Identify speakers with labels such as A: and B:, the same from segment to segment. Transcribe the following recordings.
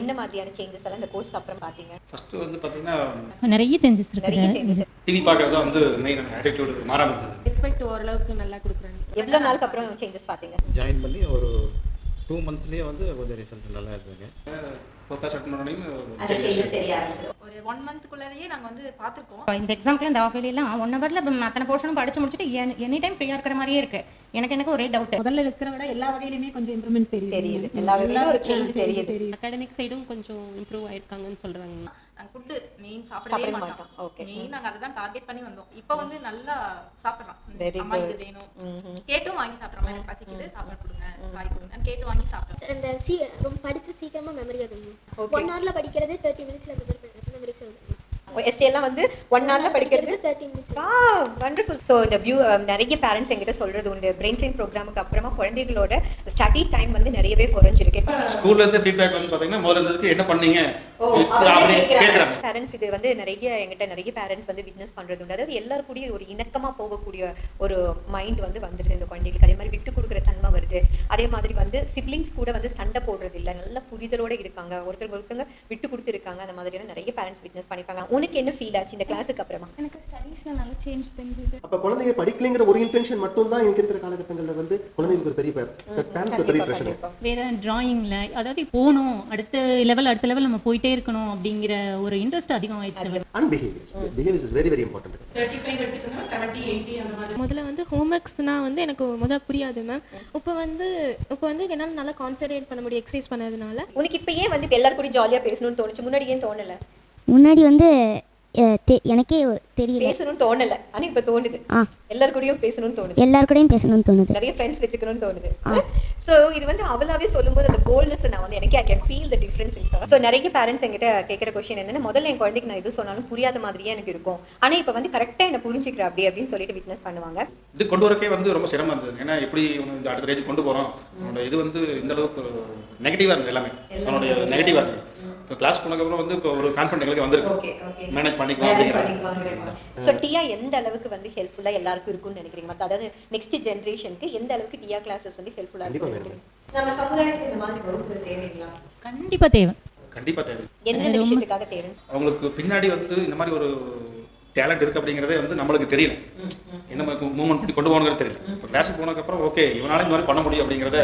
A: என்ன மாதிரியான சேஞ்சஸ் எல்லாம் இந்த கோர்ஸ்க்கு அப்புறம் பாத்தீங்க?
B: ஃபர்ஸ்ட் வந்து பாத்தீங்கன்னா
C: நிறைய சேஞ்சஸ்
A: நிறைய
C: இருக்குது.
A: சேஞ்சஸ்.
B: டிவி பார்க்கறது தான் வந்து மெயின் ஆட்டிடியூட் மாறாம இருந்தது.
D: ரெஸ்பெக்ட் ஓரளவுக்கு நல்லா கொடுக்குறாங்க.
A: எவ்வளவு நாளுக்கு அப்புறம் சேஞ்சஸ் பாத்தீங்க?
E: ஜாயின் பண்ணி ஒரு 2 monthsலயே வந்து கொஞ்சம் ரிசல்ட் நல்லா இருந்ததுங்க.
B: ஃபர்ஸ்ட் கிளாஸ் அட்டெண்ட் பண்ணோனே
A: அந்த சேஞ்சஸ் தெரிய ஆரம்பிச்சது.
D: ஒரு 1 monthக்குள்ளேயே நாங்க வந்து பார்த்திருக்கோம்.
F: இந்த எக்ஸாம்க்குலாம் இந்த ஆஃபேலிலாம் 1 ஹவர்ல அத்தனை போர்ஷனும் படிச்சு முடிச்சுட்டு எனி டைம் ஃப்ரீயா இருக்கிற மாதிரியே இருக்கு. எனக்கு ஒரே டவுட்.
G: முதல்ல இருக்கிற விட எல்லா வகையிலுமே கொஞ்சம் இம்ப்ரூவ்மெண்ட்
A: தெரியுது. எல்லா வகையிலும் ஒரு சேஞ்ச் தெரியுது.
H: அகாடமிக் சைடும் கொஞ்சம் இம்ப்ரூவ் ஆயிருக்காங்கன்னு சொல்றாங்க.
D: நாங்க ஃபுட் மெயின் சாப்பிடவே மாட்டோம்.
A: ஓகே.
D: மெயின் நாங்க அத தான் டார்கெட் பண்ணி வந்தோம். இப்போ வந்து நல்லா சாப்பிடுறோம்.
A: Very
D: அம்மா இது
A: good.
D: வேணும். கேட்டும் வாங்கி சாப்பிடுறோம். எனக்கு பசிக்குது சாப்பாடு கொடுங்க, காய் கொடுங்க. கேட்டு வாங்கி சாப்பிடுறோம்.
I: அந்த ரொம்ப படிச்சு சீக்கிரமா மெமரி ஆகுது.
A: Okay.
I: 1 hourல படிக்கிறது 30 minutesல மெமரி ஆகுது.
A: எஸ்ஏ எல்லாம் வந்து 1 hourல படிக்கிறது
I: 30 minutes.
A: வண்டர்ஃபுல். ஸோ இந்த வியூ நிறைய பேரண்ட்ஸ் எங்கிட்ட சொல்றது உண்டு, பிரெயின் ட்ரெயின் ப்ரோக்ராமுக்கு அப்புறமா குழந்தைகளோட ஸ்டடி டைம் வந்து நிறையவே குறைஞ்சிருக்கு.
B: ஸ்கூல்ல இருந்து ஃபீட்பேக் வந்து பாத்தீங்கன்னா முதல்ல இருந்ததுக்கு என்ன பண்ணீங்க அப்படி கேக்குறாங்க.
A: பேரண்ட்ஸ் இது வந்து எங்கிட்ட நிறைய பேரண்ட்ஸ் வந்து விட்னஸ் பண்றது உண்டு. அதாவது எல்லாரும் கூடிய ஒரு இணக்கமா போகக்கூடிய ஒரு மைண்ட் வந்து வந்துருது இந்த குழந்தைகளுக்கு. அதே மாதிரி விட்டு கொடுக்குற தன்மை வருது. அதே மாதிரி வந்து சிப்ளிங்ஸ் கூட வந்து சண்டை போடுறது இல்லை, நல்ல புரிதலோட இருக்காங்க, ஒருத்தங்க விட்டு கொடுத்து இருக்காங்க. அந்த மாதிரியான நிறைய பேரண்ட்ஸ் விட்னஸ் பண்ணிருக்காங்க. உனக்கு என்ன ஃபீல் ஆச்சு இந்த கிளாஸுக்கு அப்புறமா?
G: எனக்கு ஸ்டடீஸ்ல நல்ல சேஞ்ச் தெரிஞ்சது.
J: அப்ப குழந்தைங்க படிக்கலைங்கிற ஒரு இன்டென்ஷன் மட்டும் தான் எனக்கு இருக்கிற காலகட்டங்கள்ல வந்து குழந்தைங்களுக்கு ஒரு பெரிய பேரண்ட்ஸ்க்கு பெரிய பிரஷர்.
C: வேற டிராயிங்ல அதாவது போகணும், அடுத்த லெவல் நம்ம போயிட்டே இருக்கணும் அப்படிங்கிற ஒரு இன்ட்ரெஸ்ட் அதிகமாயிடுச்சு.
J: And behaviour is very very important.
D: 35 எடுத்துட்டோம்னா 70 80 அந்த மாதிரி.
I: முதல்ல வந்து ஹோம்வொர்க்ஸ்னா வந்து எனக்கு முதல்ல புரியாது மேம். இப்போ வந்து என்னால நல்லா கான்சென்ட்ரேட் பண்ண முடியும் எக்ஸசைஸ் பண்ணதுனால.
A: உனக்கு இப்ப ஏன் வந்து எல்லாரும் கூட ஜாலியா பேசணும்னு தோணுச்சு? முன்னாடி ஏன் தோணல?
K: முன்னாடி வந்து எனக்கே தெரியல,
A: பேசணும்னு தோணல. ஆனா இப்ப தோணுது. எல்லாரும் கூடயும் பேசணும்னு தோணுது.
K: எல்லார் கூடயும் பேசணும்னு தோணுது.
A: நிறைய ஃப்ரெண்ட்ஸ் வச்சுக்கணும்னு தோணுது. சோ இது வந்து அவளாவே சொல்லும்போது அந்த போல்ட்னஸ் நான் வந்து எனக்கு I can feel the difference in her. So நிறைய பேரண்ட்ஸ் என்கிட்ட கேக்குற क्वेश्चन என்னன்னா, முதல்ல என் குழந்தைக்கு நான் எது சொன்னாலும் புரியாத மாதிரியே எனக்கு இருக்கும், ஆனா இப்ப வந்து கரெக்டா என்ன புரிஞ்சுக்கிற அப்படின்னு சொல்லிட்டு விட்னஸ் பண்ணுவாங்க.
B: இது கொண்டு வரக்கே வந்து ரொம்ப சிரமம் இருந்தது. ஏன்னா எப்படி இந்த அடுத்த ரேஞ்ச் கொண்டு போறோம், உன்னோட இது வந்து இந்த அளவுக்கு நெகட்டிவா இருந்தது. எல்லாமே உன்னோட நெகட்டிவா இருந்தது. கிளாஸ் போனதுக்கு அப்புறம் வந்து இப்போ ஒரு கான்ஃபிடன்ட் எங்களுக்கு வந்திருக்கு.
A: ஓகே ஓகே
B: மேனேஜ் பண்ணிக்கலாம்.
A: சோ டியா எந்த அளவுக்கு வந்து ஹெல்ப்ஃபுல்லா எல்லாருக்கும் இருக்கும்னு நினைக்கிறீங்க? அதாவது நெக்ஸ்ட் ஜெனரேஷனுக்கு எந்த அளவுக்கு டியா கிளாसेस வந்து ஹெல்ப்ஃபுல்லா இருக்கும்? நம்ம சமுதாயத்துக்கு இந்த மாதிரி வகுப்புகள் தேவைங்களா?
C: கண்டிப்பா தேவை.
B: கண்டிப்பா தேவை.
A: என்ன விஷயத்துக்காக தேவை?
B: அவங்களுக்கு பின்னாடி வந்து இந்த மாதிரி ஒரு டேலண்ட் இருக்கு அப்படிங்கறதே வந்து நம்மளுக்கு தெரியல. என்ன மாதிரி மூவ்மெண்ட் பண்ணி கொண்டு போகணுங்கிறது தெரியல. இப்போ கிளாஸுக்கு போனதுக்கு அப்புறம் ஓகே இவனால இந்த மாதிரி பண்ண முடியும் அப்படிங்கறத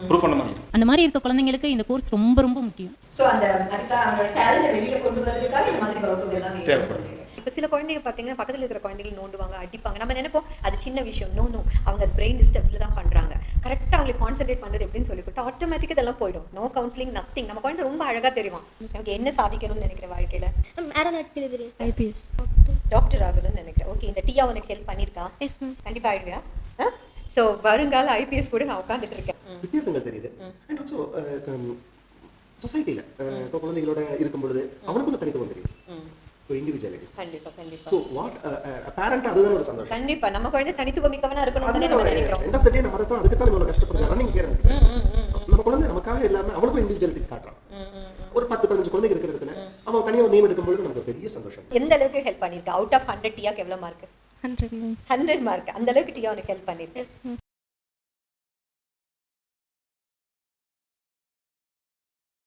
B: ப்ரூவ் பண்ண முடியும்.
C: அந்த மாதிரி இருக்க குழந்தைங்களுக்கு இந்த கோர்ஸ் ரொம்ப ரொம்ப முக்கியம்.
A: சோ அதுக்காக அவங்களோட டேலண்ட் வெளியில கொண்டு வரதுக்காக இந்த மாதிரி வகுப்புகள் எல்லாம் தேவை. இப்ப சில குழந்தைங்க பாத்தீங்கன்னா பக்கத்துல இருக்கிற குழந்தைகள் நோண்டுவாங்க, அடிப்பாங்க. நம்ம நினைப்போம் அது சின்ன விஷயம். நோ அவங்க பிரெயின் டிஸ்டர்ப்ல தான் பண்றாங்க. கரெக்டா அவங்களுக்கு கான்சென்ட்ரேட் பண்றது எப்படின்னு சொல்லி கொடுத்தா ஆட்டோமேட்டிக்கா இதெல்லாம் போயிடும். No counselling nothing. நம்ம குழந்தை ரொம்ப அழகா தெரியும் எனக்கு என்ன சாதிக்கணும்னு நினைக்கிற வாழ்க்கையில.
I: ஏரோநாட்டிக்கல் இன்ஜினியர்,
K: ஐபிஎஸ்
A: டாக்டர் ஆகணும்னு நினைக்கிறேன். ஓகே, இந்த டியா உனக்கு ஹெல்ப் பண்ணிருக்கா?
I: Yes ma'am.
A: கண்டிப்பா ஆயிடுவியா? சோ வருங்கால ஐபிஎஸ் கூட நான் உட்கார்ந்துட்டு இருக்கேன்.
J: வித்தியாசங்கள் தெரியுது. அண்ட் ஆல்சோ சொசைட்டில குழந்தைகளோட இருக்கும் பொழுது அவனுக்கும் தனித்துவம் தெரியும். ஒரு இண்டிவிஜுவாலிட்டி.
A: கண்டிப்பா கண்டிப்பா.
J: சோ வாட் பேரண்ட் அதுதான் ஒரு சந்தோஷம்.
A: கண்டிப்பா நம்ம குழந்தை தனித்துவம் மிக்கவனா இருக்கணும்னு நம்ம நினைக்கிறோம்.
J: எண்ட் ஆஃப் தி டே நம்ம தான் அதுக்கு தான் இவ்வளவு கஷ்டப்படுறோம். Running care. நம்ம குழந்தை நமக்காக எல்லாமே அவனுக்கும் இண்டிவிஜுவாலிட்டி காட்டுறான். ஒரு 10-15 குழந்தைங்க இருக்கிற இடத்துல அவன் தனியா நேம் எடுக்கும் பொழுது நமக்கு பெரிய சந்தோஷம்.
A: எந்த அளவுக்கு ஹெல்ப் பண்ணிருக்கா? அவுட் ஆஃப் 100 டியாக்கு எவ்வளவு மார்க்?
I: 100 மேம்.
A: 100 மார்க். அந்த அளவுக்கு டியா உனக்கு ஹெல்ப் பண்ணிருக்கு.